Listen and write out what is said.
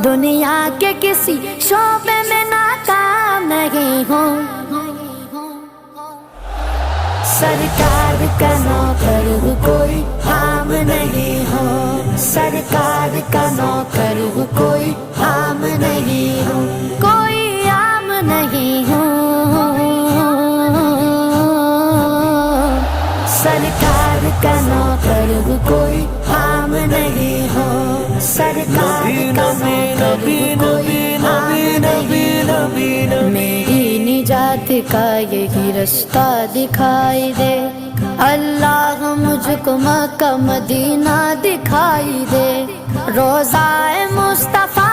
دنیا کے کسی شعبے میں ناکام نہیں ہوں، سرکار کا نوکر ہوں کوئی عام نہیں ہوں، سرکار کا نوکر ہوں کوئی عام نہیں ہوں، کوئی عام نہیں ہوں، سرکار کا نوکر ہوں کوئی عام نہیں ہوں، سرکار کا نوکر ہوں کوئی عام نہیں ہوں، میری نجات کا یہی رستہ دکھائی دے، اللہ مجھ کو مکہ مدینہ دکھائی دے، روضہ مصطفیٰ